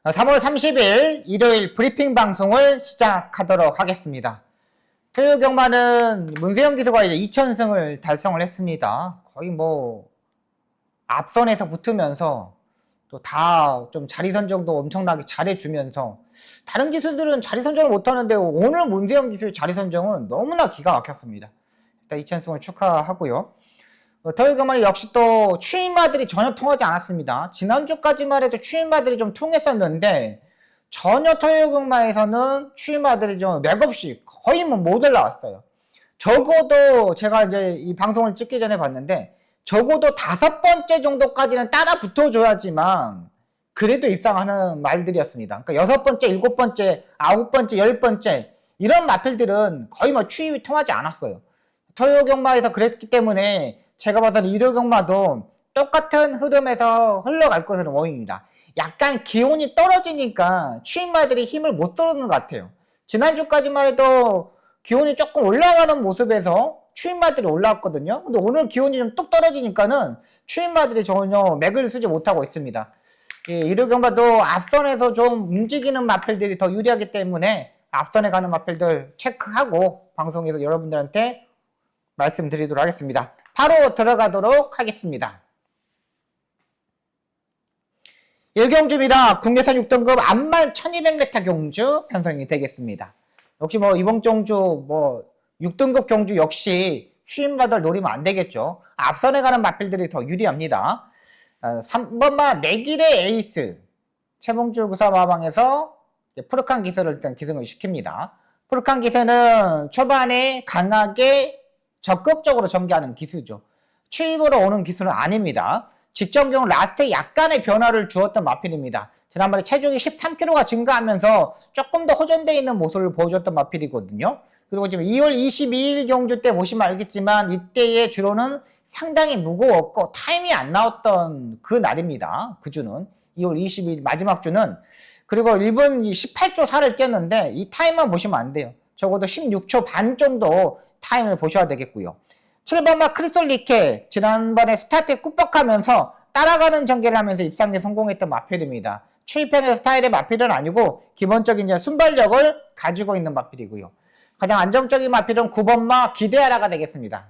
3월 30일 일요일 브리핑 방송을 시작하도록 하겠습니다. 토요 경마는 문세영 기수가 이제 2000승을 달성을 했습니다. 거의 뭐 앞선에서 붙으면서 또 다 좀 자리 선정도 엄청나게 잘해주면서 다른 기수들은 자리 선정을 못하는데 오늘 문세영 기수의 자리 선정은 너무나 기가 막혔습니다. 일단 2000승을 축하하고요. 토요 경마는 역시 또 추임마들이 전혀 통하지 않았습니다. 지난주까지만 해도 추임마들이 좀 통했었는데 전혀 토요 경마에서는 추임마들이 좀 맥없이 거의 뭐 못 올라왔어요. 적어도 제가 이제 이 방송을 찍기 전에 봤는데 적어도 5번째 정도까지는 따라 붙어줘야지만 그래도 입상하는 말들이었습니다. 그러니까 6번째, 7번째, 9번째, 10번째 이런 마필들은 거의 뭐 추임이 통하지 않았어요. 토요 경마에서 그랬기 때문에 제가 봐서는 일요 경마도 똑같은 흐름에서 흘러갈 것으로 보입니다. 약간 기온이 떨어지니까 추임마들이 힘을 못 쓰는 것 같아요. 지난주까지만 해도 기온이 조금 올라가는 모습에서 추임마들이 올라왔거든요. 근데 오늘 기온이 좀 뚝 떨어지니까는 추임마들이 전혀 맥을 쓰지 못하고 있습니다. 일요 경마도 앞선에서 좀 움직이는 마필들이 더 유리하기 때문에 앞선에 가는 마필들 체크하고 방송에서 여러분들한테 말씀드리도록 하겠습니다. 바로 들어가도록 하겠습니다. 1경주입니다. 국내산 6등급 암말 1200m 경주 편성이 되겠습니다. 역시 뭐 이번 경주 뭐 6등급 경주 역시 추임바들 노리면 안 되겠죠. 앞선에 가는 마필들이 더 유리합니다. 3번마 내길의 에이스 최봉주 구사마방에서 푸르칸 기세를 일단 기승을 시킵니다. 푸르칸 기세는 초반에 강하게 적극적으로 전개하는 기수죠. 추입으로 오는 기수는 아닙니다. 직전 경우 라스트에 약간의 변화를 주었던 마필입니다. 지난번에 체중이 13kg가 증가하면서 조금 더 호전되어 있는 모습을 보여줬던 마필이거든요. 그리고 지금 2월 22일 경주 때 보시면 알겠지만 이때의 주로는 상당히 무거웠고 타임이 안 나왔던 그 날입니다. 그 주는 2월 22일 마지막 주는. 그리고 1분 18초 4를 뛰었는데 이 타임만 보시면 안 돼요. 적어도 16초 반 정도 타임을 보셔야 되겠고요. 7번마 크리솔리케 지난번에 스타트에 꾹뻑하면서 따라가는 전개를 하면서 입상에 성공했던 마필입니다. 추입형의 스타일의 마필은 아니고 기본적인 이제 순발력을 가지고 있는 마필이고요. 가장 안정적인 마필은 9번마 기대하라가 되겠습니다.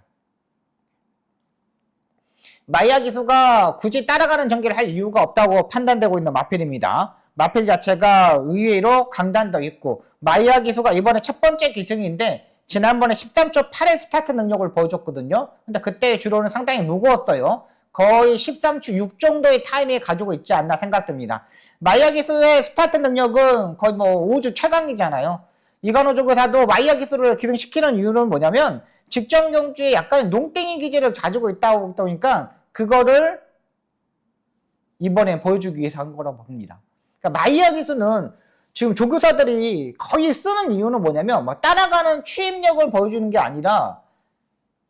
마이야 기수가 굳이 따라가는 전개를 할 이유가 없다고 판단되고 있는 마필입니다. 마필 자체가 의외로 강단도 있고 마이야 기수가 이번에 첫 번째 기승인데 지난번에 13초 8의 스타트 능력을 보여줬거든요. 근데 그때 주로는 상당히 무거웠어요. 거의 13초 6 정도의 타이밍을 가지고 있지 않나 생각됩니다. 마이야 기수의 스타트 능력은 거의 뭐 우주 최강이잖아요. 이관우 조교사도 마이야 기수를 기능시키는 이유는 뭐냐면 직전 경주에 약간 농땡이 기질을 가지고 있다 보니까 그거를 이번에 보여주기 위해서 한 거라고 봅니다. 그러니까 마이야 기수는 지금 조교사들이 거의 쓰는 이유는 뭐냐면 뭐 따라가는 추임력을 보여주는 게 아니라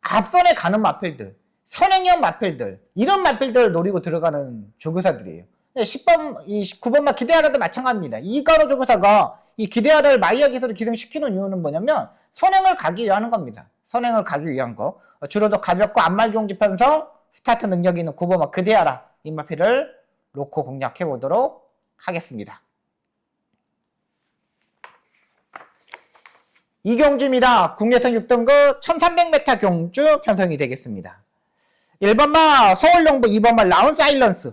앞선에 가는 마필들, 선행형 마필들 이런 마필들을 노리고 들어가는 조교사들이에요. 10번, 9번마 기대하라도 마찬가지입니다. 이가로 조교사가 이 기대하라를 마이야 기술을 기승시키는 이유는 뭐냐면 선행을 가기 위한 겁니다. 선행을 가기 위한 거. 주로도 가볍고 안말 경지 편성 스타트 능력이 있는 9번마 기대하라 이 마필을 놓고 공략해 보도록 하겠습니다. 2경주입니다. 국내선 6등급 1300m 경주 편성이 되겠습니다. 1번마 서울용부 2번마 라운 사일런스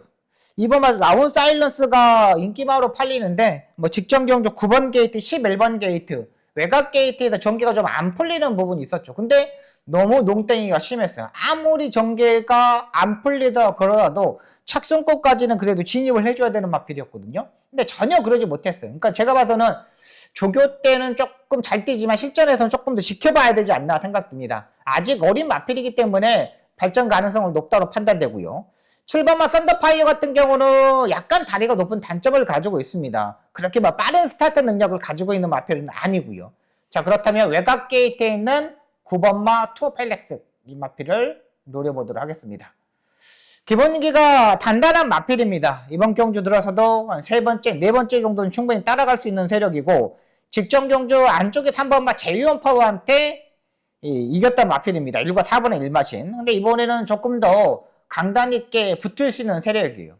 2번마 라운 사일런스가 인기마로 팔리는데 뭐 직전 경주 9번 게이트 11번 게이트 외곽 게이트에서 전개가 좀 안 풀리는 부분이 있었죠. 근데 너무 농땡이가 심했어요. 아무리 전개가 안 풀리다 그러다도 착순꽃까지는 그래도 진입을 해줘야 되는 마필이었거든요. 근데 전혀 그러지 못했어요. 그러니까 제가 봐서는 조교 때는 조금 잘 뛰지만 실전에서는 조금 더 지켜봐야 되지 않나 생각됩니다. 아직 어린 마필이기 때문에 발전 가능성을 높다고 판단되고요. 7번마 썬더파이어 같은 경우는 약간 다리가 높은 단점을 가지고 있습니다. 그렇게 막 빠른 스타트 능력을 가지고 있는 마필은 아니고요. 자, 그렇다면 외곽 게이트에 있는 9번마 투어펠렉스 이 마필을 노려보도록 하겠습니다. 기본기가 단단한 마필입니다. 이번 경주 들어서도 한 3번째, 4번째 정도는 충분히 따라갈 수 있는 세력이고 직전 경주 안쪽에 3번마 제이원 파워한테 이겼던 마필입니다. 1과 4분의 1마신. 근데 이번에는 조금 더 강단 있게 붙을 수 있는 세력이에요.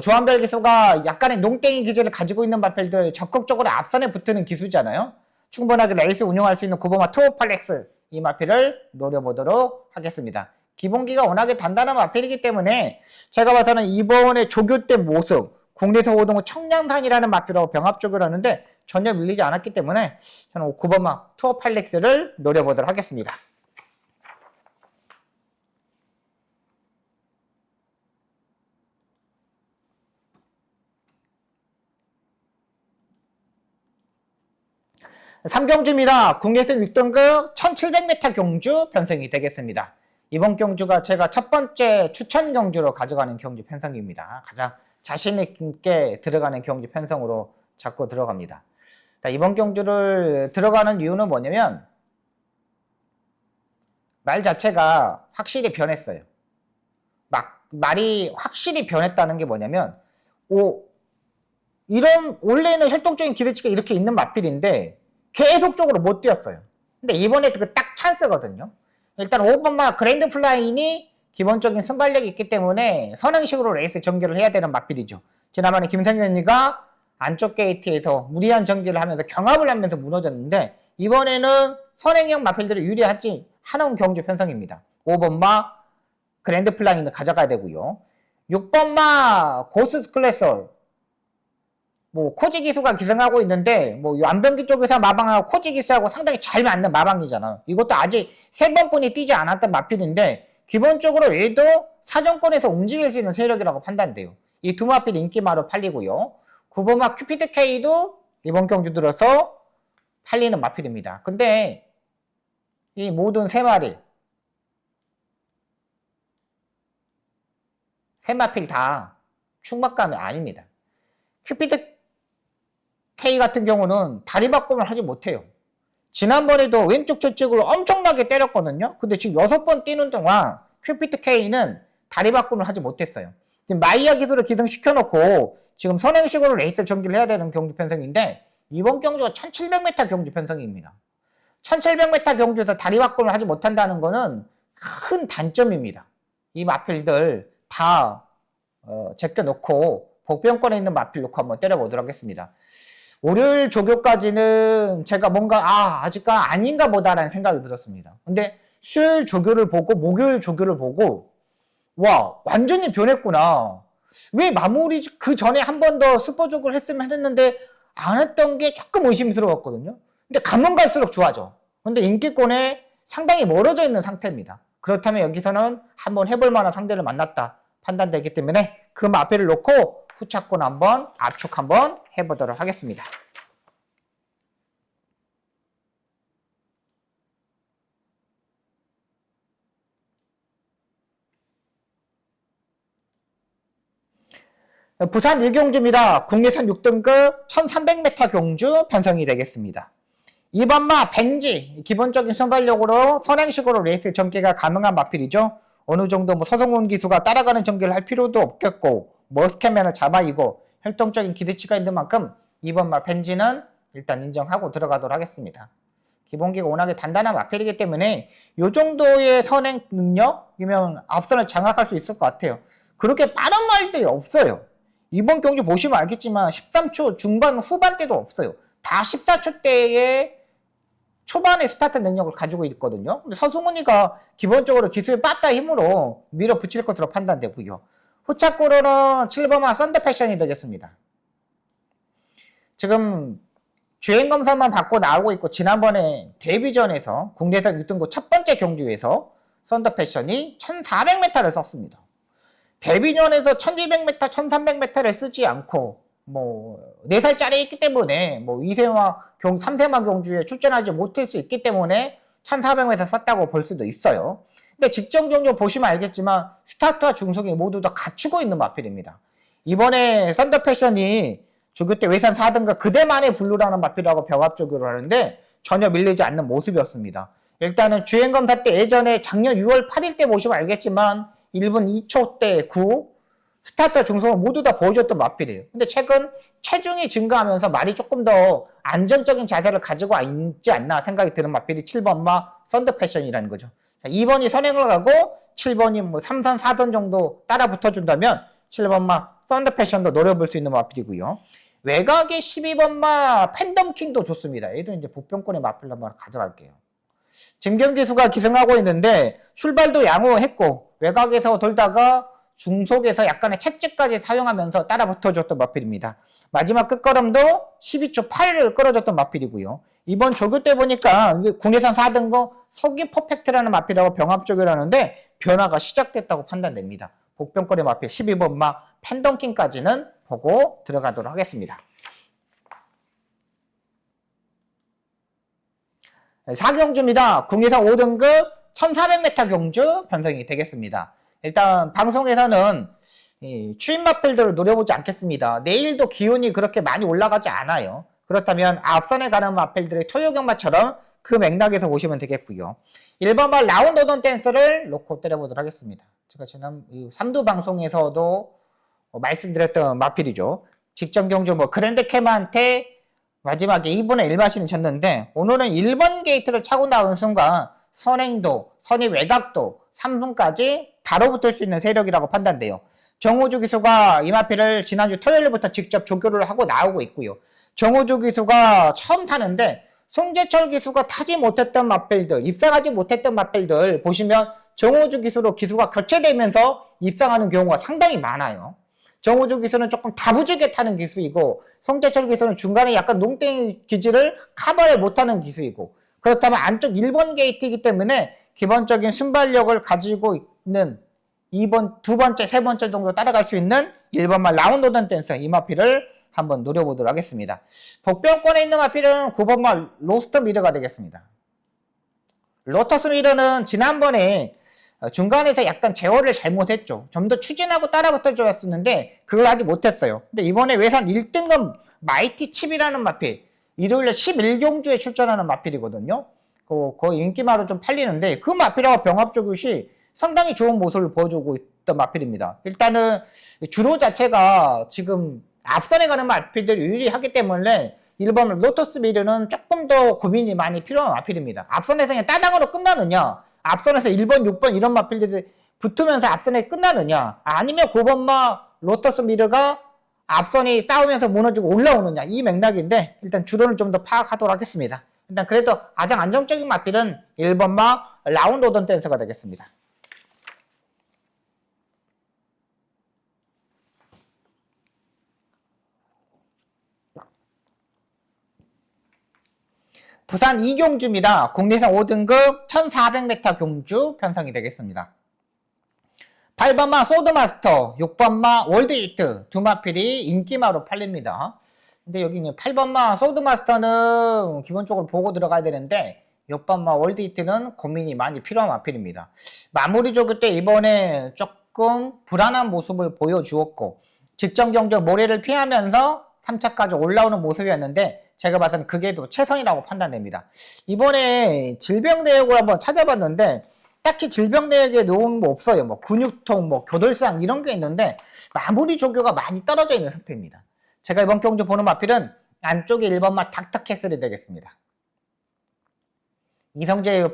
조한별 기수가 약간의 농땡이 기질을 가지고 있는 마필들 적극적으로 앞선에 붙는 기수잖아요. 충분하게 레이스 운영할 수 있는 구보마 투오팔렉스 이 마필을 노려보도록 하겠습니다. 기본기가 워낙에 단단한 마필이기 때문에 제가 봐서는 이번에 조교된 모습 국내에서 5등 청량산이라는 마필하고 병합 조교를 하는데 전혀 밀리지 않았기 때문에 저는 9번마 투어팔렉스를 노려보도록 하겠습니다. 삼경주입니다. 국내에서 6등급 1700m 경주 편성이 되겠습니다. 이번 경주가 제가 첫 번째 추천 경주로 가져가는 경주 편성입니다. 가장 자신 있게 들어가는 경주 편성으로 잡고 들어갑니다. 자, 이번 경주를 들어가는 이유는 뭐냐면 말 자체가 확실히 변했어요. 말이 확실히 변했다는 게 뭐냐면 이런 원래는 활동적인 기대치가 이렇게 있는 마필인데 계속적으로 못 뛰었어요. 근데 이번에 그 딱 찬스거든요. 일단 5번마 그랜드 플라인이 기본적인 순발력이 있기 때문에 선행식으로 레이스 전개를 해야 되는 마필이죠. 지난번에 김성현이가 안쪽 게이트에서 무리한 전개를 하면서 경합을 하면서 무너졌는데 이번에는 선행형 마필들이 유리하지 하는 경주 편성입니다. 5번마 그랜드 플라인을 가져가야 되고요. 6번마 고스 클래솔 코지 기수가 기승하고 있는데 안병기 쪽에서 마방하고 코지 기수하고 상당히 잘 맞는 마방이잖아. 이것도 아직 3번뿐이 뛰지 않았던 마필인데 기본적으로 얘도 사정권에서 움직일 수 있는 세력이라고 판단돼요. 이 두 마필 인기마로 팔리고요. 9번마 큐피드 K도 이번 경주 들어서 팔리는 마필입니다. 근데 이 모든 3마리 3마필 다 충막감이 아닙니다. 큐피드 K 같은 경우는 다리 바꿈을 하지 못해요. 지난번에도 왼쪽 좌측으로 엄청나게 때렸거든요. 근데 지금 6번 뛰는 동안 큐피드 K는 다리 바꿈을 하지 못했어요. 지금 마이야 기술을 기승시켜놓고 지금 선행식으로 레이스 전기를 해야 되는 경주 편성인데 이번 경주가 1700m 경주 편성입니다. 1700m 경주에서 다리 바꿈을 하지 못한다는 거는 큰 단점입니다. 이 마필들 다 제껴놓고 복병권에 있는 마필 놓고 한번 때려보도록 하겠습니다. 월요일 조교까지는 제가 뭔가 아직까 아닌가 보다라는 생각이 들었습니다. 근데 수요일 조교를 보고 목요일 조교를 보고 와 완전히 변했구나. 왜 마무리 그 전에 한 번 더 슈퍼 조교를 했으면 했는데 안 했던 게 조금 의심스러웠거든요. 근데 가면 갈수록 좋아져. 근데 인기권에 상당히 멀어져 있는 상태입니다. 그렇다면 여기서는 한번 해볼 만한 상대를 만났다 판단되기 때문에 그 마필을 놓고 후차권 한번 압축 한번 해보도록 하겠습니다. 부산 1경주입니다. 국내산 6등급 1300m 경주 편성이 되겠습니다. 2번마 벤지 기본적인 순발력으로 선행식으로 레이스 전개가 가능한 마필이죠. 어느 정도 서성훈 기수가 따라가는 전개를 할 필요도 없겠고 머스캐면을 잡아이고 활동적인 기대치가 있는 만큼 2번마 벤지는 일단 인정하고 들어가도록 하겠습니다. 기본기가 워낙에 단단한 마필이기 때문에 이 정도의 선행 능력이면 앞선을 장악할 수 있을 것 같아요. 그렇게 빠른 말들이 없어요. 이번 경주 보시면 알겠지만 13초 중반 후반 때도 없어요. 다 14초 대의 초반의 스타트 능력을 가지고 있거든요. 근데 서승훈이가 기본적으로 기술의 빠따 힘으로 밀어붙일 것으로 판단되고요. 후차골로는 7번마 썬더 패션이 되겠습니다. 지금 주행검사만 받고 나오고 있고 지난번에 데뷔전에서 국내에서 6등급 첫 번째 경주에서 썬더 패션이 1400m를 썼습니다. 데뷔전에서 1200m, 1300m를 쓰지 않고 4살짜리 있기 때문에 2세마 3세마 경주에 출전하지 못할 수 있기 때문에 1400m 썼다고 볼 수도 있어요. 근데 직전 경주 보시면 알겠지만 스타트와 중속이 모두 다 갖추고 있는 마필입니다. 이번에 썬더 패션이 조교 때 외산 4등급 그대만의 블루라는 마필하고 병합 조교를 하는데 전혀 밀리지 않는 모습이었습니다. 일단은 주행검사 때 예전에 작년 6월 8일 때 보시면 알겠지만 1분 2초 대 9 스타트와 중속을 모두 다 보여줬던 마필이에요. 근데 최근 체중이 증가하면서 말이 조금 더 안정적인 자세를 가지고 있지 않나 생각이 드는 마필이 7번마 썬더 패션이라는 거죠. 2번이 선행을 가고 7번이 3선, 4선 정도 따라 붙어준다면 7번마 썬더 패션도 노려볼 수 있는 마필이고요. 외곽의 12번마 팬덤킹도 좋습니다. 얘도 이제 복병권의 마필로 한번 가져갈게요. 진경기수가 기승하고 있는데 출발도 양호했고 외곽에서 돌다가 중속에서 약간의 채찍까지 사용하면서 따라 붙어줬던 마필입니다. 마지막 끝걸음도 12초 8을 끌어줬던 마필이고요. 이번 조교 때 보니까 국내산 4등급 석유 퍼펙트라는 마필하고 병합 조교를 하는데 변화가 시작됐다고 판단됩니다. 복병권의 마필 12번마 팬덤킹까지는 보고 들어가도록 하겠습니다. 4경주입니다. 국내산 5등급 1400m 경주 편성이 되겠습니다. 일단 방송에서는 추인 마필들을 노려보지 않겠습니다. 내일도 기온이 그렇게 많이 올라가지 않아요. 그렇다면 앞선에 가는 마필들의 토요경마처럼 그 맥락에서 보시면 되겠고요. 1번마 라운드 오던 댄스를 놓고 때려보도록 하겠습니다. 제가 지난 3두 방송에서도 말씀드렸던 마필이죠. 직전 경주 그랜드 캠한테 마지막에 2분의 1마신을 쳤는데 오늘은 1번 게이트를 차고 나온 순간 선행도, 선의 외곽도 3분까지 바로 붙을 수 있는 세력이라고 판단돼요. 정우주 기수가 이 마필을 지난주 토요일부터 직접 조교를 하고 나오고 있고요. 정우주 기수가 처음 타는데 송재철 기수가 타지 못했던 마필들, 입상하지 못했던 마필들 보시면 정우주 기수로 기수가 교체되면서 입상하는 경우가 상당히 많아요. 정우주 기수는 조금 다부지게 타는 기수이고 송재철 기수는 중간에 약간 농땡이 기지를 커버를 못하는 기수이고 그렇다면 안쪽 1번 게이트이기 때문에 기본적인 순발력을 가지고 있는 2번, 두 번째, 세 번째 정도 따라갈 수 있는 1번만 라운드 오던 댄스 이 마필을 한번 노려보도록 하겠습니다. 복병권에 있는 마필은 9번만 로스트 미러가 되겠습니다. 로터스 미러는 지난번에 중간에서 약간 제어를 잘못했죠. 좀 더 추진하고 따라붙어줘야 했는데 그걸 하지 못했어요. 근데 이번에 외산 1등급 마이티 칩이라는 마필 일요일에 11경주에 출전하는 마필이거든요. 거의 인기마로 좀 팔리는데 그 마필하고 병합조교시 상당히 좋은 모습을 보여주고 있던 마필입니다. 일단은 주로 자체가 지금 앞선에 가는 마필들이 유리하기 때문에 1번 로터스 미르는 조금 더 고민이 많이 필요한 마필입니다. 앞선에서 그냥 따당으로 끝나느냐 앞선에서 1번, 6번 이런 마필들이 붙으면서 앞선에 끝나느냐 아니면 9번마 로터스 미르가 앞선이 싸우면서 무너지고 올라오느냐 이 맥락인데 일단 주로는 좀 더 파악하도록 하겠습니다. 일단 그래도 가장 안정적인 마필은 1번마 라운드 오던 댄서가 되겠습니다. 부산 이경주입니다. 국내산 5등급 1400m 경주 편성이 되겠습니다. 8번마 소드마스터, 6번마 월드히트 두 마필이 인기마로 팔립니다. 근데 여기 8번마 소드마스터는 기본적으로 보고 들어가야 되는데 6번마 월드히트는 고민이 많이 필요한 마필입니다. 마무리 조교 때 이번에 조금 불안한 모습을 보여주었고 직전 경주 모래를 피하면서 3차까지 올라오는 모습이었는데 제가 봐서는 그게 더 최선이라고 판단됩니다. 이번에 질병 내역을 한번 찾아봤는데 딱히 질병 내역에 놓은 거 없어요. 근육통, 교돌상 이런 게 있는데 마무리 조교가 많이 떨어져 있는 상태입니다. 제가 이번 경주 보는 마필은 안쪽에 1번마 닥터캐슬이 되겠습니다. 이성재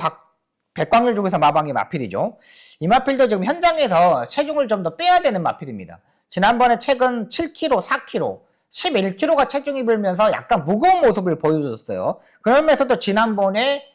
백광열 중에서 마방의 마필이죠. 이 마필도 지금 현장에서 체중을 좀 더 빼야 되는 마필입니다. 지난번에 최근 7kg, 4kg 11kg가 체중이 불면서 약간 무거운 모습을 보여줬어요. 그러면서도 지난번에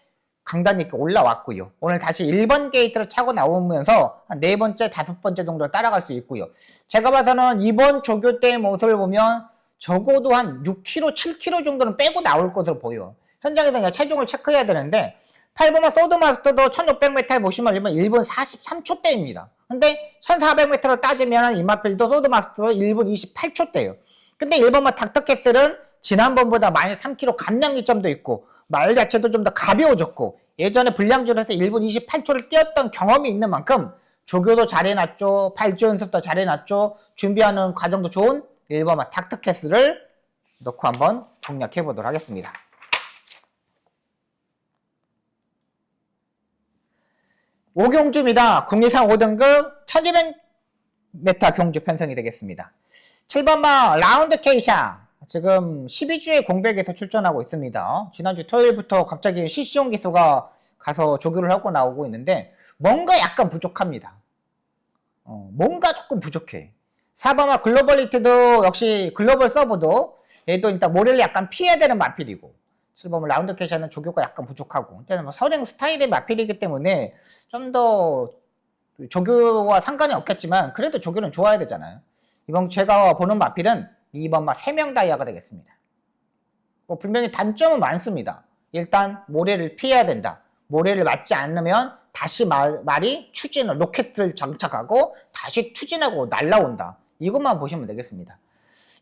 강단 있게 올라왔고요. 오늘 다시 1번 게이트를 차고 나오면서 한 4번째, 5번째 정도 따라갈 수 있고요. 제가 봐서는 이번 조교 때의 모습을 보면 적어도 한 6kg, 7kg 정도는 빼고 나올 것으로 보여요. 현장에서 그냥 체중을 체크해야 되는데 8번마 소드마스터도 1600m에 보시면 1분 43초대입니다. 근데 1400m로 따지면 이마필도 소드마스터도 1분 28초대예요. 근데 1번마 닥터캐슬은 지난번보다 마이너스 3kg 감량기점도 있고 말 자체도 좀 더 가벼워졌고 예전에 불량주에서 1분 28초를 뛰었던 경험이 있는 만큼 조교도 잘해놨죠. 발주 연습도 잘해놨죠. 준비하는 과정도 좋은 1번마 닥터캐슬을 넣고 한번 공략해 보도록 하겠습니다. 오경주입니다. 국내산 5등급 1200m 경주 편성이 되겠습니다. 7번마 라운드 케이샤 지금 12주의 공백에서 출전하고 있습니다. 지난주 토요일부터 갑자기 시시용 기수가 가서 조교를 하고 나오고 있는데 뭔가 약간 부족합니다. 뭔가 조금 부족해. 4번마 글로벌리티도 역시 글로벌 서브도 얘도 일단 모래를 약간 피해야 되는 마필이고 7번마 라운드 캐시는 조교가 약간 부족하고 일단 뭐 선행 스타일의 마필이기 때문에 좀 더 조교와 상관이 없겠지만 그래도 조교는 좋아야 되잖아요. 이번 제가 보는 마필은 2번마 3명 다이아가 되겠습니다. 뭐 분명히 단점은 많습니다. 일단 모래를 피해야 된다. 모래를 맞지 않으면 다시 말이 추진을 로켓을 장착하고 다시 추진하고 날라온다. 이것만 보시면 되겠습니다.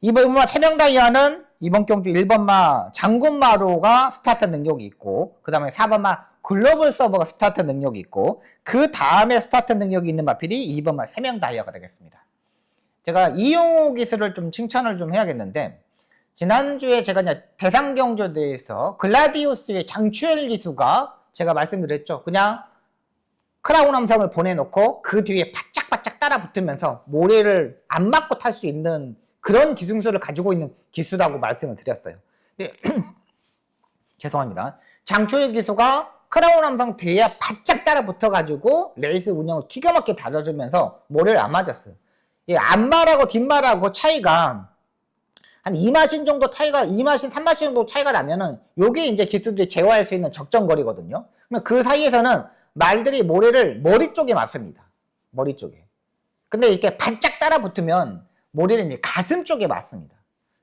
2번마 3명 다이아는 이번 경주 1번마 장군마루가 스타트 능력이 있고 그 다음에 4번마 글로벌 서버가 스타트 능력이 있고 그 다음에 스타트 능력이 있는 마필이 2번마 3명 다이아가 되겠습니다. 제가 이용호 기술을 좀 칭찬을 좀 해야겠는데 지난주에 제가 이제 대상 경주대에서 글라디우스의 장추열 기수가 제가 말씀드렸죠. 그냥 크라운 함성을 보내놓고 그 뒤에 바짝바짝 따라 붙으면서 모래를 안 맞고 탈 수 있는 그런 기술을 가지고 있는 기수라고 말씀을 드렸어요. 네. 죄송합니다. 장추열 기수가 크라운 함성 뒤에 바짝 따라 붙어가지고 레이스 운영을 기가 막히게 다뤄주면서 모래를 안 맞았어요. 이 앞말하고 뒷말하고 차이가 한 2마신 정도 차이가, 2마신, 3마신 정도 차이가 나면은 요게 이제 기수들이 제어할 수 있는 적정거리거든요. 그러면 그 사이에서는 말들이 모래를 머리 쪽에 맞습니다. 머리 쪽에. 근데 이렇게 바짝 따라 붙으면 모래는 이제 가슴 쪽에 맞습니다.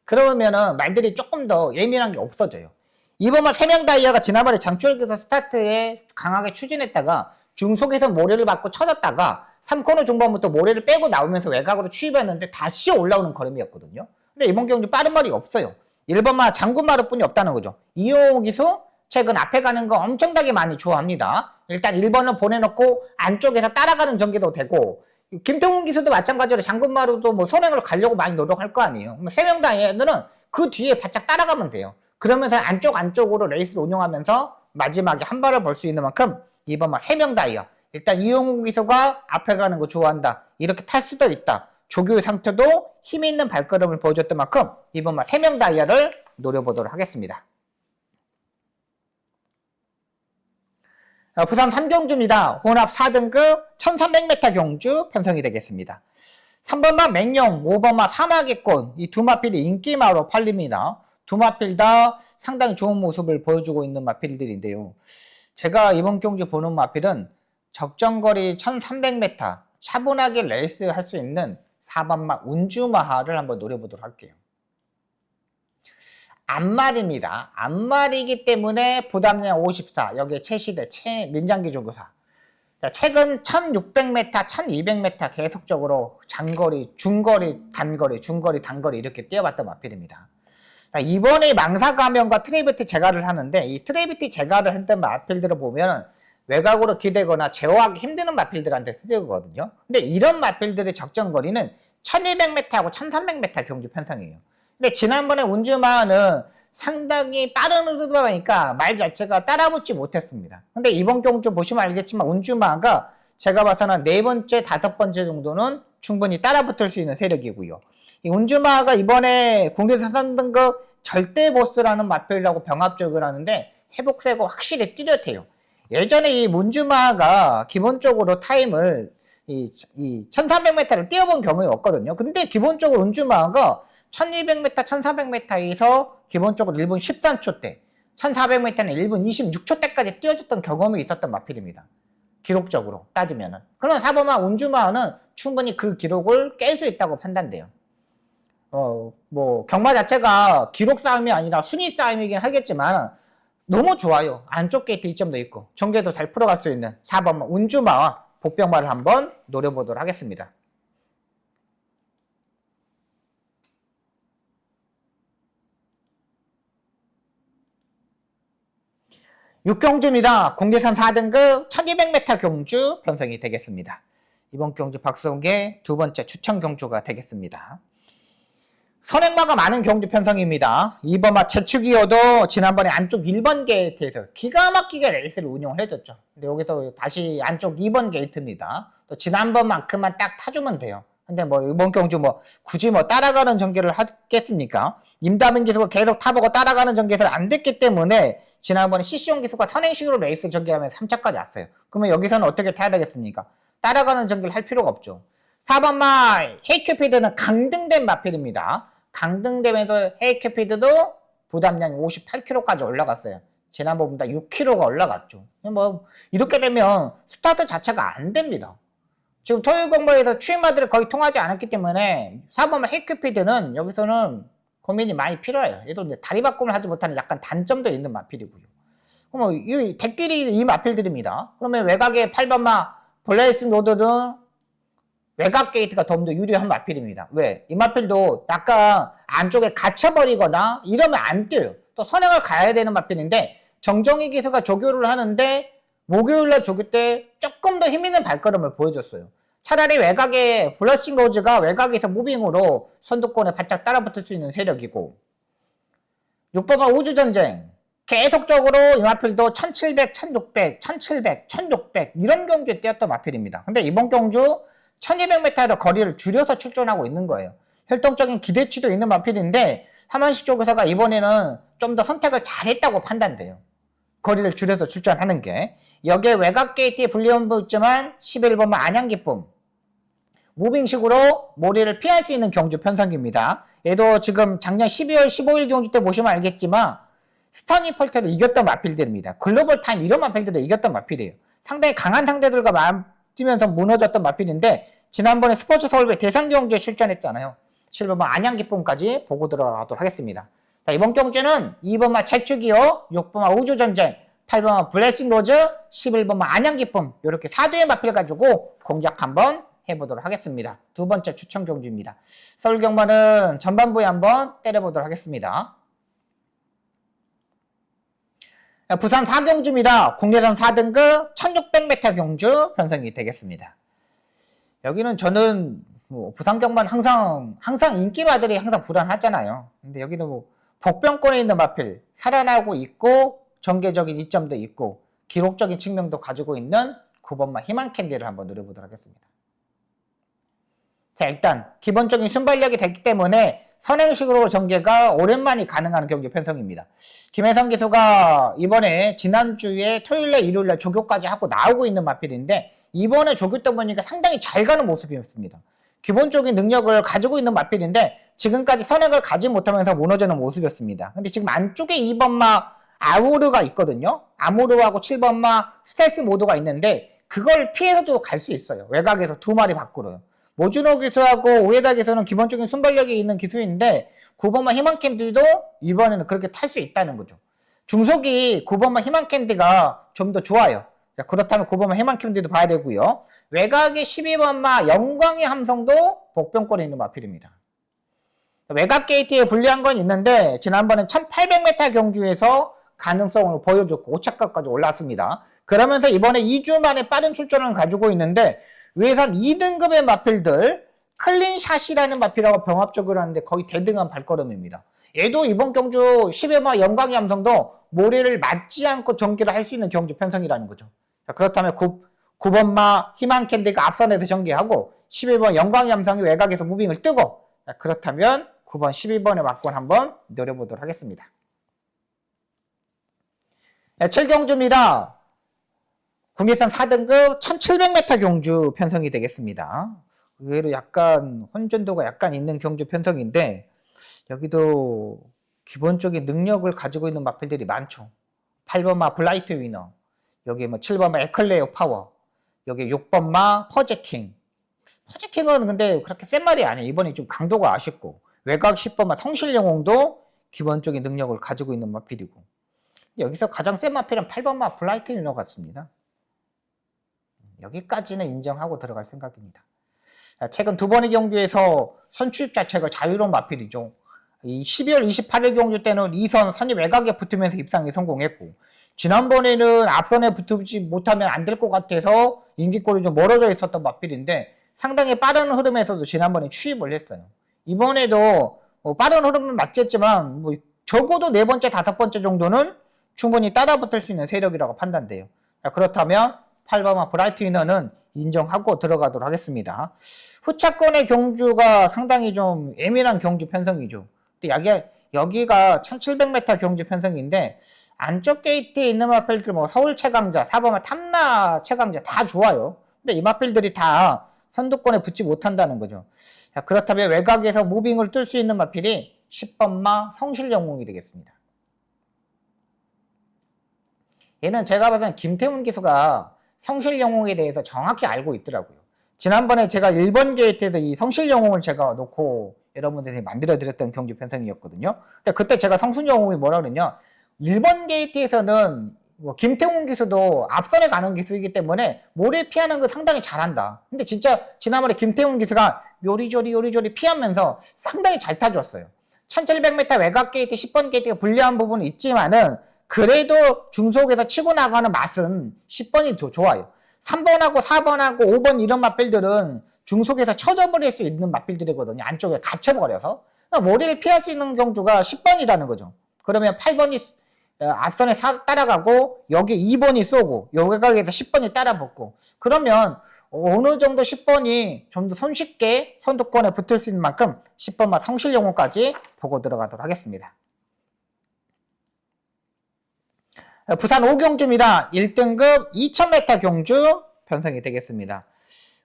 그러면은 말들이 조금 더 예민한 게 없어져요. 이번만 3명 다이아가 지난번에 장추열기서 스타트에 강하게 추진했다가 중속에서 모래를 맞고 쳐졌다가 3코너 중반부터 모래를 빼고 나오면서 외곽으로 추입했는데 다시 올라오는 걸음이었거든요. 근데 이번 경주 빠른 말이 없어요. 1번마 장군마루뿐이 없다는 거죠. 이용호 기수 최근 앞에 가는 거 엄청나게 많이 좋아합니다. 일단 1번을 보내놓고 안쪽에서 따라가는 전개도 되고 김태훈 기수도 마찬가지로 장군마루도 뭐 선행을 가려고 많이 노력할 거 아니에요. 3명 다이아들은 그 뒤에 바짝 따라가면 돼요. 그러면서 안쪽으로 레이스를 운영하면서 마지막에 한 발을 볼 수 있는 만큼 2번마 3명 다이아 일단 이용호 기수가 앞에 가는 거 좋아한다. 이렇게 탈 수도 있다. 조교의 상태도 힘이 있는 발걸음을 보여줬던 만큼 이번만 3명 다이아를 노려보도록 하겠습니다. 부산 3경주입니다. 혼합 4등급 1300m 경주 편성이 되겠습니다. 3번마 맹룡, 5번마 사마귀꽃 이 두 마필이 인기마로 팔립니다. 두 마필 다 상당히 좋은 모습을 보여주고 있는 마필들인데요. 제가 이번 경주 보는 마필은 적정거리 1300m 차분하게 레이스 할 수 있는 4번마 운주마하를 한번 노려보도록 할게요. 앞말입니다. 앞말이기 때문에 부담량 54 여기에 최시대 최민장기 조교사 최근 1600m 1200m 계속적으로 장거리 중거리 단거리 이렇게 뛰어봤던 마필입니다. 이번에 망사 가면과 트레이비티 제가를 하는데 이 트레이비티 제가를 했던 마필들을 보면 외곽으로 기대거나 제어하기 힘드는 마필들한테 쓰거든요. 근데 이런 마필들의 적정거리는 1200m하고 1300m 경주 편성이에요. 근데 지난번에 운주마는 상당히 빠른 흐르다 보니까 말 자체가 따라붙지 못했습니다. 근데 이번 경주 보시면 알겠지만 운주마가 제가 봐서는 4번째, 5번째 정도는 충분히 따라붙을 수 있는 세력이고요. 이 운주마가 이번에 국내 3등급 절대 보스라는 마필이라고 병합적을 하는데 회복세고 확실히 뚜렷해요. 예전에 이 문주마가 기본적으로 타임을 이 1300m를 뛰어본 경험이 없거든요. 근데 기본적으로 운주마가 1200m, 1400m에서 기본적으로 1분 13초대, 1400m는 1분 26초대까지 뛰어줬던 경험이 있었던 마필입니다. 기록적으로 따지면은. 그러면 4번마 운주마는 충분히 그 기록을 깰 수 있다고 판단돼요. 뭐 경마 자체가 기록 싸움이 아니라 순위 싸움이긴 하겠지만 너무 좋아요. 안쪽 게이트 2점도 있고 전개도 잘 풀어갈 수 있는 4번마 운주마와 복병마를 한번 노려보도록 하겠습니다. 6경주입니다. 공대산 4등급 1200m 경주 편성이 되겠습니다. 이번 경주 박성계 두 번째 추천 경주가 되겠습니다. 선행마가 많은 경주 편성입니다. 2번마 제축이어도 지난번에 안쪽 1번 게이트에서 기가 막히게 레이스를 운영을 해줬죠. 근데 여기서 다시 안쪽 2번 게이트입니다. 또 지난번만큼만 딱 타주면 돼요. 근데 뭐 이번 경주 뭐 굳이 뭐 따라가는 전개를 하겠습니까? 임다민 기수가 계속 타보고 따라가는 전개를 안 됐기 때문에 지난번에 CC용 기수가 선행식으로 레이스 전개하면서 3차까지 왔어요. 그러면 여기서는 어떻게 타야 되겠습니까? 따라가는 전개를 할 필요가 없죠. 4번마 헤이큐피드는 강등된 마필입니다. 강등되면서 헤이큐피드도 부담량이 58kg까지 올라갔어요. 지난번보다 6kg가 올라갔죠. 뭐 이렇게 되면 스타트 자체가 안 됩니다. 지금 토요일 공부에서 추임마들이 거의 통하지 않았기 때문에 4번마 헤이큐피드는 여기서는 고민이 많이 필요해요. 얘도 이제 다리 바꿈을 하지 못하는 약간 단점도 있는 마필이고요. 그럼 이 대끼리 이 마필들입니다. 그러면 외곽의 8번마 블레이스 노드는 외곽 게이트가 더 유리한 마필입니다. 왜? 이 마필도 약간 안쪽에 갇혀버리거나 이러면 안 뛰어요. 또 선행을 가야 되는 마필인데 정정희 기수가 조교를 하는데 목요일날 조교 때 조금 더 힘있는 발걸음을 보여줬어요. 차라리 외곽에 블러싱 로즈가 외곽에서 무빙으로 선두권에 바짝 따라붙을 수 있는 세력이고 6번은 우주전쟁 계속적으로 이 마필도 1700, 1600, 1700, 1600 이런 경주에 뛰었던 마필입니다. 근데 이번 경주 1200m로 거리를 줄여서 출전하고 있는 거예요. 혈통적인 기대치도 있는 마필인데 하만식 조교사가 이번에는 좀 더 선택을 잘했다고 판단돼요. 거리를 줄여서 출전하는 게. 여기에 외곽 게이트에 불리움도 있지만 11번은 안양기쁨 무빙식으로 모리를 피할 수 있는 경주 편성기입니다. 얘도 지금 작년 12월 15일 경주 때 보시면 알겠지만 스타니 펄테를 이겼던 마필들입니다. 글로벌 타임 이런 마필들을 이겼던 마필이에요. 상당히 강한 상대들과 맞으면서 무너졌던 마필인데 지난번에 스포츠 서울배 대상 경주에 출전했잖아요. 7번마 안양기쁨까지 보고 들어가도록 하겠습니다. 자, 이번 경주는 2번마 제축이요, 6번마 우주전쟁, 8번마 블레싱 로즈, 11번마 안양기쁨 이렇게 4두의 마필 가지고 공략 한번 해보도록 하겠습니다. 두 번째 추천 경주입니다. 서울 경마는 전반부에 한번 때려보도록 하겠습니다. 부산 4경주입니다. 국내선 4등급 1600m 경주 편성이 되겠습니다. 여기는 저는 부산 경마는 항상 인기마들이 항상 불안하잖아요. 근데 여기는 복병권에 있는 마필 살아나고 있고 전개적인 이점도 있고 기록적인 측면도 가지고 있는 9번마 희망캔디를 한번 누려보도록 하겠습니다. 자, 일단 기본적인 순발력이 됐기 때문에 선행식으로 전개가 오랜만에 가능한 경기 편성입니다. 김혜성 기수가 이번에 지난주에 토요일날 일요일날 조교까지 하고 나오고 있는 마필인데 이번에 조교 때 보니까 상당히 잘 가는 모습이었습니다. 기본적인 능력을 가지고 있는 마필인데 지금까지 선행을 가지 못하면서 무너지는 모습이었습니다. 근데 지금 안쪽에 2번마 아모르가 있거든요. 아모르하고 7번마 스텔스 모드가 있는데 그걸 피해서도 갈 수 있어요. 외곽에서 두 마리 밖으로요. 모주노 기수하고 오에다 기수는 기본적인 순발력이 있는 기수인데 9번마 희망캔디도 이번에는 그렇게 탈 수 있다는 거죠. 중속이 9번마 희망캔디가 좀 더 좋아요. 자, 그렇다면 9번마 희망캔디도 봐야 되고요. 외곽의 12번마 영광의 함성도 복병권에 있는 마필입니다. 외곽 게이트에 불리한 건 있는데 지난번에 1800m 경주에서 가능성을 보여줬고 5차까지 올랐습니다. 그러면서 이번에 2주 만에 빠른 출전을 가지고 있는데 외산 2등급의 마필들 클린샷이라는 마필하고 병합적으로 하는데 거의 대등한 발걸음입니다. 얘도 이번 경주 10회마 영광의 함성도 모래를 맞지 않고 전개를 할 수 있는 경주 편성이라는 거죠. 자, 그렇다면 9번마 희망캔디가 앞선에서 전개하고 11번 영광의 함성이 외곽에서 무빙을 뜨고 자, 그렇다면 9번 12번의 막권 한번 노려보도록 하겠습니다. 7경주입니다. 국내선 4등급 1700m 경주 편성이 되겠습니다. 의외로 약간 혼전도가 약간 있는 경주 편성인데 여기도 기본적인 능력을 가지고 있는 마필들이 많죠. 8번마 블라이트 위너, 여기 7번마 에클레어 파워, 여기 6번마 퍼제킹. 퍼제킹은 근데 그렇게 센 말이 아니에요. 이번에 좀 강도가 아쉽고 외곽 10번마 성실영웅도 기본적인 능력을 가지고 있는 마필이고 여기서 가장 센 마필은 8번마 블라이트 위너 같습니다. 여기까지는 인정하고 들어갈 생각입니다. 최근 두 번의 경주에서 선출입 자체가 자유로운 마필이죠. 이 12월 28일 경주 때는 2선 선입 외곽에 붙으면서 입상에 성공했고 지난번에는 앞선에 붙지 못하면 안 될 것 같아서 인기골이 좀 멀어져 있었던 마필인데 상당히 빠른 흐름에서도 지난번에 추입을 했어요. 이번에도 빠른 흐름은 맞겠지만 적어도 네 번째, 다섯 번째 정도는 충분히 따라붙을 수 있는 세력이라고 판단돼요. 자, 그렇다면 8번마 브라이트 위너는 인정하고 들어가도록 하겠습니다. 후차권의 경주가 상당히 좀 예민한 경주 편성이죠. 근데 여기가 1700m 경주 편성인데 안쪽 게이트에 있는 마필들 서울 최강자, 4번마 탐나 최강자 다 좋아요. 근데 이 마필들이 다 선두권에 붙지 못한다는 거죠. 자, 그렇다면 외곽에서 무빙을 뚫을 수 있는 마필이 10번마 성실영웅이 되겠습니다. 얘는 제가 봐서는 김태훈 기수가 성실영웅에 대해서 정확히 알고 있더라고요. 지난번에 제가 1번 게이트에서 이 성실영웅을 제가 놓고 여러분들이 만들어 드렸던 경주 편성이었거든요. 근데 그때 제가 성실영웅이 뭐라 그랬냐, 1번 게이트에서는 뭐 김태훈 기수도 앞선에 가는 기수이기 때문에 모래 피하는 거 상당히 잘한다. 근데 진짜 지난번에 김태훈 기수가 요리조리 피하면서 상당히 잘 타줬어요. 1700m 외곽 게이트 10번 게이트가 불리한 부분은 있지만은 그래도 중속에서 치고 나가는 맛은 10번이 더 좋아요. 3번하고 4번하고 5번 이런 맛빌들은 중속에서 쳐져버릴 수 있는 맛빌들이거든요. 안쪽에 갇혀버려서. 모래를 피할 수 있는 경주가 10번이라는 거죠. 그러면 8번이 앞선에 따라가고 여기 2번이 쏘고 여기에서 10번이 따라붙고, 그러면 어느 정도 10번이 좀 더 손쉽게 선두권에 붙을 수 있는 만큼 10번만 성실영웅까지 보고 들어가도록 하겠습니다. 부산 5경주입니다. 1등급 2000m 경주 편성이 되겠습니다.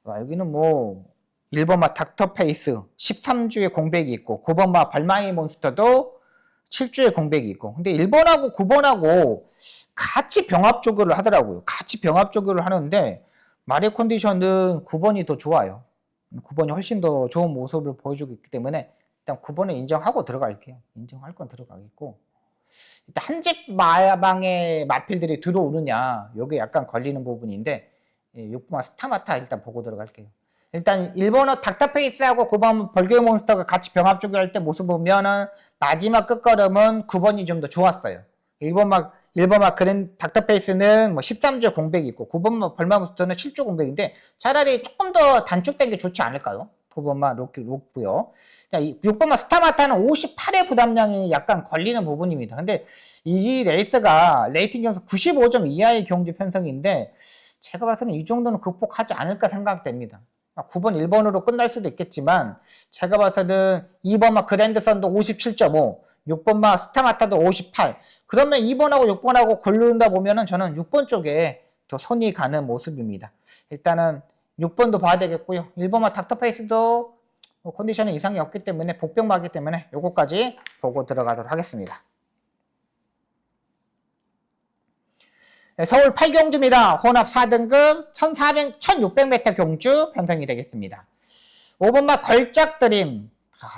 여기는 뭐 1번마 닥터페이스 13주에 공백이 있고 9번마 발망이 몬스터도 7주에 공백이 있고, 근데 1번하고 9번하고 같이 병합 조교를 하더라고요. 같이 병합 조교를 하는데 마리 컨디션은 9번이 더 좋아요. 9번이 훨씬 더 좋은 모습을 보여주고 있기 때문에 일단 9번을 인정하고 들어갈게요. 인정할 건 들어가겠고, 일단 한 집 마방에 마필들이 들어오느냐, 요게 약간 걸리는 부분인데 6번 스타마타 일단 보고 들어갈게요. 일단 1번은 닥터페이스하고 9번 벌교의 몬스터가 같이 병합 조교할 때 모습 보면은 마지막 끝걸음은 9번이 좀 더 좋았어요. 1번막 그랜 닥터페이스는 뭐 13주 공백이 있고 9번막 벌마 몬스터는 7주 공백인데 차라리 조금 더 단축된 게 좋지 않을까요? 9번막 로크고요. 6번막 스타마타는 58의 부담량이 약간 걸리는 부분입니다. 근데 이 레이스가 레이팅 점수 95점 이하의 경주 편성인데 제가 봐서는 이 정도는 극복하지 않을까 생각됩니다. 9번 1번으로 끝날 수도 있겠지만 제가 봐서는 2번막 그랜드선도 57.5, 6번막 스타마타도 58. 그러면 2번하고 6번하고 고른다 보면은 저는 6번 쪽에 더 손이 가는 모습입니다. 일단은 6번도 봐야 되겠고요. 1번막 닥터페이스도 컨디션에 이상이 없기 때문에 복병마기 때문에 요거까지 보고 들어가도록 하겠습니다. 서울 8경주입니다. 혼합 4등급 1600m 경주 편성이 되겠습니다. 5번마 걸작드림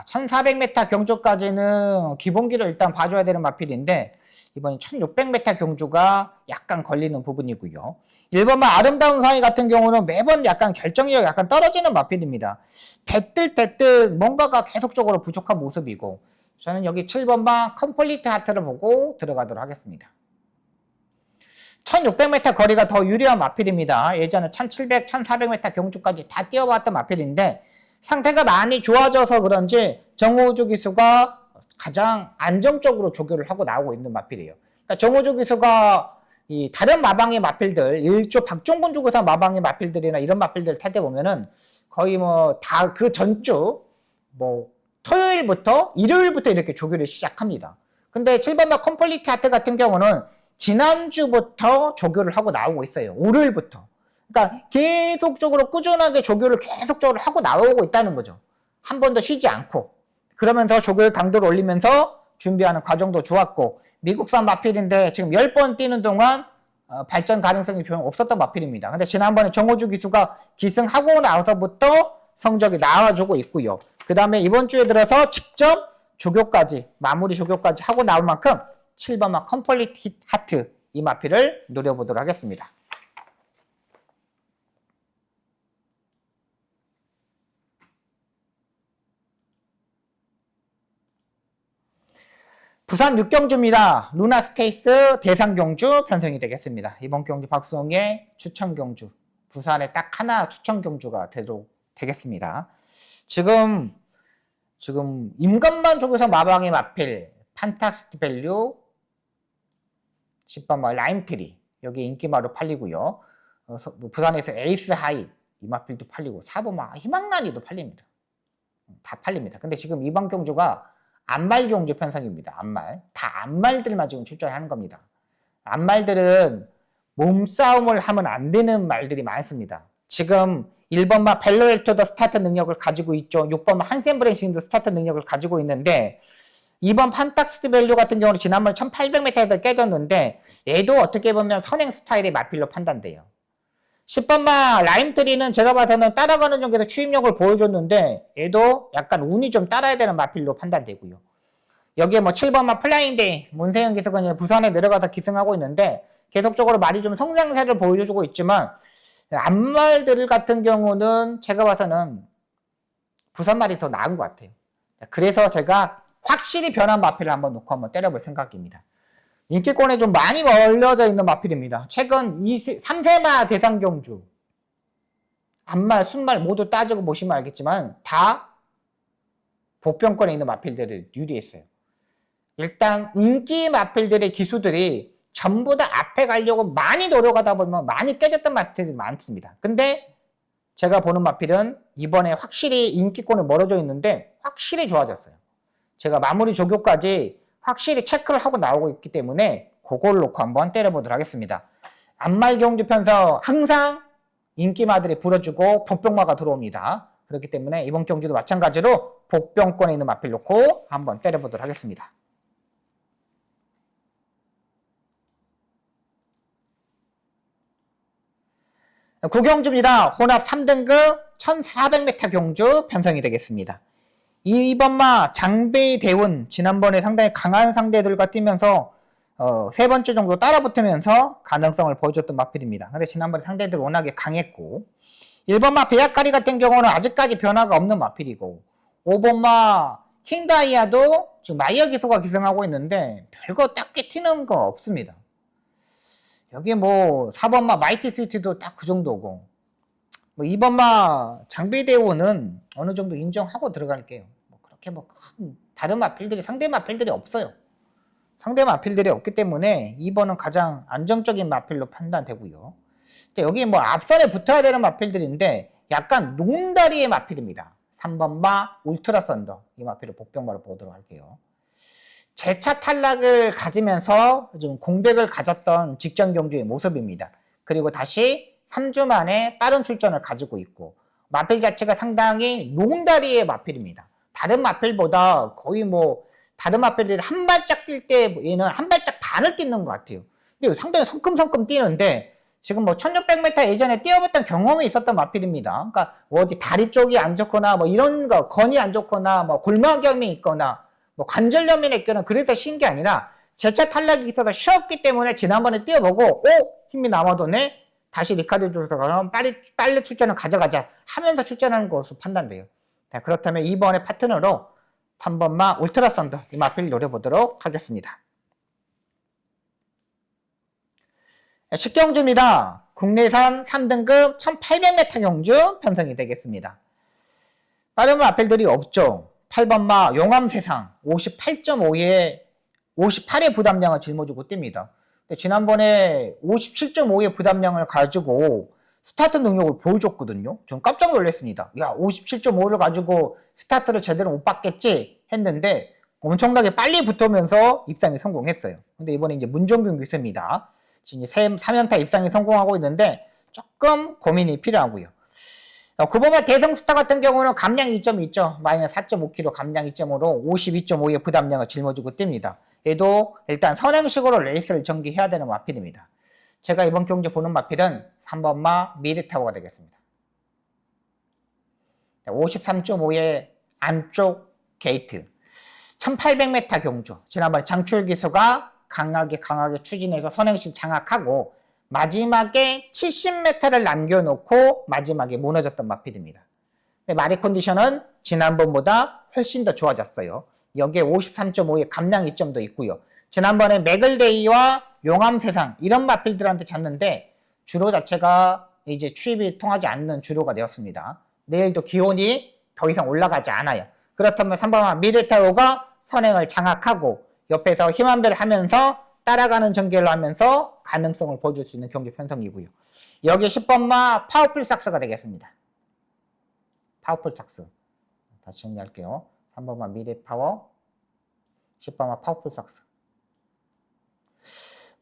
1400m 경주까지는 기본기를 일단 봐줘야 되는 마필인데 이번엔 1600m 경주가 약간 걸리는 부분이고요. 1번마 아름다운 사이 같은 경우는 매번 약간 결정력이 약간 떨어지는 마필입니다. 대뜰 뭔가가 계속적으로 부족한 모습이고, 저는 여기 7번마 컴플리트 하트를 보고 들어가도록 하겠습니다. 1600m 거리가 더 유리한 마필입니다. 예전에 1700, 1400m 경주까지 다 뛰어봤던 마필인데 상태가 많이 좋아져서 그런지 정우주 기수가 가장 안정적으로 조교를 하고 나오고 있는 마필이에요. 그러니까 정우주 기수가 이 다른 마방의 마필들, 일조 박종근 주구사 마방의 마필들이나 이런 마필들 탈 때 보면은 거의 뭐 다 그 전주 뭐 토요일부터 일요일부터 이렇게 조교를 시작합니다. 근데 7번마 컴플리트 하트 같은 경우는 지난주부터 조교를 하고 나오고 있어요. 월요일부터. 그러니까 계속적으로 꾸준하게 조교를 계속적으로 하고 나오고 있다는 거죠. 한 번도 쉬지 않고. 그러면서 조교의 강도를 올리면서 준비하는 과정도 좋았고, 미국산 마필인데 지금 10번 뛰는 동안 발전 가능성이 별로 없었던 마필입니다. 근데 지난번에 정호주 기수가 기승하고 나서부터 성적이 나와주고 있고요. 그 다음에 이번 주에 들어서 직접 조교까지, 마무리 조교까지 하고 나올 만큼 7번마 컴플리트 하트 이 마필을 노려보도록 하겠습니다. 부산 6경주입니다. 루나스테이스 대상경주 편성이 되겠습니다. 이번 경주 박수홍의 추천경주, 부산에 딱 하나 추천경주가 되겠습니다. 지금 임금만 쪽에서 마방의 마필 판타스트 밸류 10번마 라임트리 여기 인기마로 팔리고요. 부산에서 에이스 하이 이 마필도 팔리고 4번마 희망란이도 팔립니다. 다 팔립니다. 근데 지금 이번 경주가 안말 경주 편성입니다. 안말. 다 안말들만 지금 출전하는 겁니다. 안말들은 몸싸움을 하면 안 되는 말들이 많습니다. 지금 1번마 벨로엘토도 스타트 능력을 가지고 있죠. 6번마 한센브레싱도 스타트 능력을 가지고 있는데 2번 판탁스 밸류 같은 경우는 지난번에 1800m에서 깨졌는데 얘도 어떻게 보면 선행 스타일의 마필로 판단돼요. 10번마 라임트리는 제가 봐서는 따라가는 중에서 추임력을 보여줬는데 얘도 약간 운이 좀 따라야 되는 마필로 판단되고요. 여기에 뭐 7번마 플라잉데이 문세영 기수가 부산에 내려가서 기승하고 있는데 계속적으로 말이 좀 성장세를 보여주고 있지만 앞말들 같은 경우는 제가 봐서는 부산말이 더 나은 것 같아요. 그래서 제가 확실히 변한 마필을 한번 놓고 한번 때려볼 생각입니다. 인기권에 좀 많이 멀려져 있는 마필입니다. 최근 3세마 대상경주 앞말, 순말 모두 따지고 보시면 알겠지만 다 복병권에 있는 마필들을 유리했어요. 일단 인기 마필들의 기수들이 전부 다 앞에 가려고 많이 노력하다 보면 많이 깨졌던 마필들이 많습니다. 근데 제가 보는 마필은 이번에 확실히 인기권에 멀어져 있는데 확실히 좋아졌어요. 제가 마무리 조교까지 확실히 체크를 하고 나오고 있기 때문에 그걸 놓고 한번 때려보도록 하겠습니다. 앞말 경주 편서 항상 인기마들이 불어주고 복병마가 들어옵니다. 그렇기 때문에 이번 경주도 마찬가지로 복병권에 있는 마필 놓고 한번 때려보도록 하겠습니다. 구경주입니다. 혼합 3등급 1400m 경주 편성이 되겠습니다. 2번마 장베이 대운 지난번에 상당히 강한 상대들과 뛰면서 세 번째 정도 따라붙으면서 가능성을 보여줬던 마필입니다. 근데 지난번에 상대들 워낙에 강했고 1번마 베야카리 같은 경우는 아직까지 변화가 없는 마필이고 5번마 킹다이아도 지금 마이어 기소가 기승하고 있는데 별거 딱히 튀는 거 없습니다. 여기 뭐 4번마 마이티 스위트도 딱 그 정도고 뭐 2번마 장비대원은 어느 정도 인정하고 들어갈게요. 뭐 그렇게 뭐 큰 다른 마필들이 상대 마필들이 없어요. 상대 마필들이 없기 때문에 2번은 가장 안정적인 마필로 판단되고요. 근데 여기 뭐 앞선에 붙어야 되는 마필들인데 약간 농다리의 마필입니다. 3번마 울트라 썬더 이 마필을 복병마로 보도록 할게요. 재차 탈락을 가지면서 좀 공백을 가졌던 직전 경주의 모습입니다. 그리고 다시 3주 만에 빠른 출전을 가지고 있고 마필 자체가 상당히 농다리의 마필입니다. 다른 마필보다 거의 뭐 다른 마필들이 한 발짝 뛸 때 얘는 한 발짝 반을 뛰는 것 같아요. 근데 상당히 성큼성큼 뛰는데 지금 뭐 1600m 예전에 뛰어봤던 경험이 있었던 마필입니다. 그러니까 뭐 어디 다리 쪽이 안 좋거나 뭐 이런 거 건이 안 좋거나 뭐 골마경이 있거나 뭐 관절염이 있거나 그래서 쉬운 게 아니라 재차 탈락이 있어서 쉬었기 때문에 지난번에 뛰어보고 힘이 남아도네 다시 리카드 조사가 빨리 출전을 가져가자 하면서 출전하는 것으로 판단돼요. 자, 그렇다면 이번에 파트너로 3번마 울트라 썬더 이 마필 노려보도록 하겠습니다. 식경주입니다. 국내산 3등급 1800m 경주 편성이 되겠습니다. 다른 마필들이 없죠. 8번마 용암세상 58.5에 58의 부담량을 짊어지고 뜁니다. 지난번에 57.5의 부담량을 가지고 스타트 능력을 보여줬거든요. 전 깜짝 놀랐습니다. 야, 57.5를 가지고 스타트를 제대로 못 받겠지 했는데 엄청나게 빨리 붙으면서 입상에 성공했어요. 근데 이번에 이제 문정균 기수입니다. 지금 3연타 입상에 성공하고 있는데 조금 고민이 필요하고요. 9번마 대성스타 같은 경우는 감량 2점이 있죠. 마이너스 4.5kg 감량 2점으로 52.5의 부담량을 짊어지고 뜁니다. 얘도 일단 선행식으로 레이스를 전개해야 되는 마필입니다. 제가 이번 경주 보는 마필은 3번마 미드타워가 되겠습니다. 53.5의 안쪽 게이트 1800m 경주 지난번에 장출 기수가 강하게 추진해서 선행식 장악하고 마지막에 70m를 남겨놓고 마지막에 무너졌던 마필입니다. 마리 컨디션은 지난번보다 훨씬 더 좋아졌어요. 여기에 53.5의 감량 2점도 있고요. 지난번에 맥을데이와 용암세상 이런 마필들한테 졌는데 주로 자체가 이제 추입이 통하지 않는 주로가 되었습니다. 내일도 기온이 더 이상 올라가지 않아요. 그렇다면 3번마 미르타오가 선행을 장악하고 옆에서 힘한배를 하면서 따라가는 전개를 하면서 가능성을 보여줄 수 있는 경기 편성이고요. 여기 10번마 파워풀 삭스가 되겠습니다. 파워풀 삭스. 다시 정리할게요. 3번마 미래 파워, 10번마 파워풀 삭스.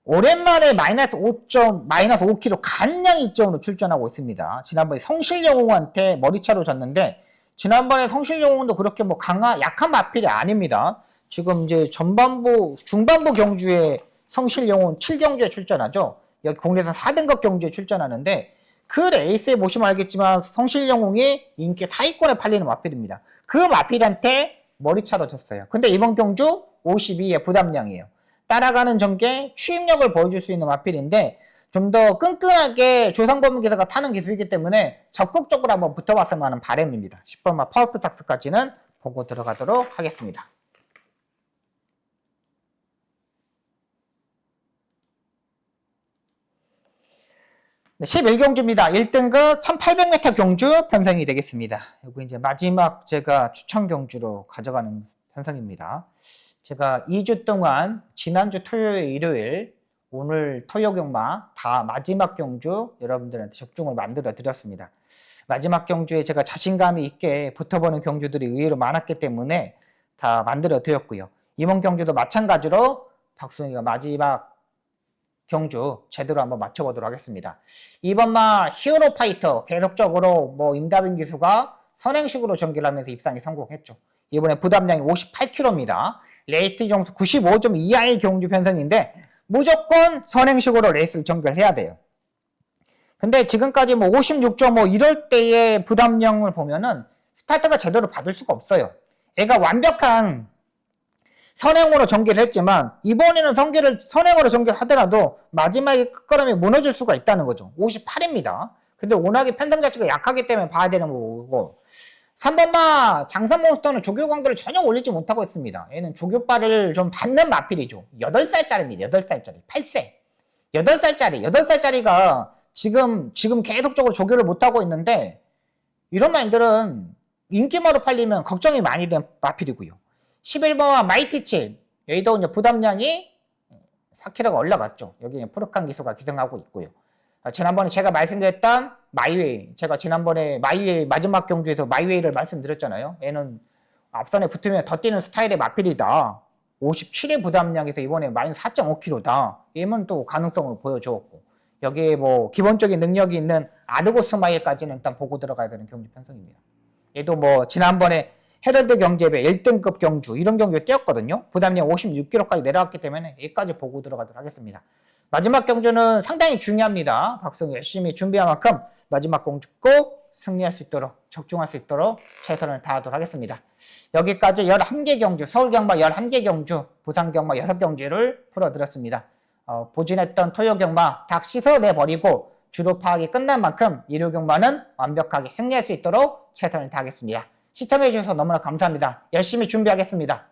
오랜만에 마이너스 5kg 간량 이점으로 출전하고 있습니다. 지난번에 성실영웅한테 머리차로 졌는데, 지난번에 성실영웅도 그렇게 뭐 약한 마필이 아닙니다. 지금 이제 중반부 경주에 성실영웅 7경주에 출전하죠. 여기 국내에서 4등급 경주에 출전하는데, 그 레이스에 보시면 알겠지만 성실영웅이 인기 상위권에 팔리는 마필입니다. 그 마필한테 머리차로 졌어요. 근데 이번 경주 52의 부담량이에요. 따라가는 전개 추임력을 보여줄 수 있는 마필인데, 좀 더 끈끈하게 조상범 기사가 타는 기술이기 때문에 적극적으로 한번 붙어봤으면 하는 바람입니다. 10번마 파워풀 삭스까지는 보고 들어가도록 하겠습니다. 네, 11경주입니다. 1등급 1800m 경주 편성이 되겠습니다. 여기 이제 마지막 제가 추천 경주로 가져가는 편성입니다. 제가 2주 동안 지난주 토요일, 일요일, 오늘 토요 경마 다 마지막 경주 여러분들한테 적중을 만들어 드렸습니다. 마지막 경주에 제가 자신감이 있게 붙어보는 경주들이 의외로 많았기 때문에 다 만들어 드렸고요. 이번 경주도 마찬가지로 박수영이가 마지막 경주 제대로 한번 맞춰보도록 하겠습니다. 이번마 히어로 파이터 계속적으로 뭐 임다빈 기수가 선행식으로 전개를 하면서 입상에 성공했죠. 이번에 부담량이 58kg입니다. 레이트 점수 95점 이하의 경주 편성인데 무조건 선행식으로 레이스를 전개해야 돼요. 근데 지금까지 뭐 56.5 이럴 때의 부담량을 보면은 스타트가 제대로 받을 수가 없어요. 얘가 완벽한 선행으로 전개를 했지만 이번에는 선행으로 전개를 하더라도 마지막에 끝걸음이 무너질 수가 있다는 거죠. 58입니다. 근데 워낙에 편성 자체가 약하기 때문에 봐야 되는 거고, 3번마 장산몬스터는 조교 강도를 전혀 올리지 못하고 있습니다. 얘는 조교빨을 좀 받는 마필이죠. 8살짜리입니다. 8살짜리. 8세. 8살짜리가 지금 계속적으로 조교를 못하고 있는데, 이런 말들은 인기마로 팔리면 걱정이 많이 된 마필이고요. 11번마 마이티치. 여기도 이제 부담량이 4kg가 올라갔죠. 여기 푸르칸 기수가 기승하고 있고요. 지난번에 제가 말씀드렸던 마이웨이, 제가 지난번에 마이웨이 마지막 경주에서 마이웨이를 말씀드렸잖아요. 얘는 앞선에 붙으면 더 뛰는 스타일의 마필이다. 57의 부담량에서 이번에 마이너스 4.5kg다. 얘는 또 가능성을 보여주었고, 여기에 뭐 기본적인 능력이 있는 아르고스 마일까지는 일단 보고 들어가야 되는 경주 편성입니다. 얘도 뭐 지난번에 헤럴드 경제배 1등급 경주 이런 경주에 뛰었거든요. 부담량 56kg까지 내려왔기 때문에 얘까지 보고 들어가도록 하겠습니다. 마지막 경주는 상당히 중요합니다. 박성희 열심히 준비한 만큼 마지막 경주 꼭 승리할 수 있도록, 적중할 수 있도록 최선을 다하도록 하겠습니다. 여기까지 11개 경주, 서울경마 11개 경주, 부산경마 6경주를 풀어드렸습니다. 보진했던 토요경마 다 씻어내버리고 주로 파악이 끝난 만큼 일요경마는 완벽하게 승리할 수 있도록 최선을 다하겠습니다. 시청해주셔서 너무나 감사합니다. 열심히 준비하겠습니다.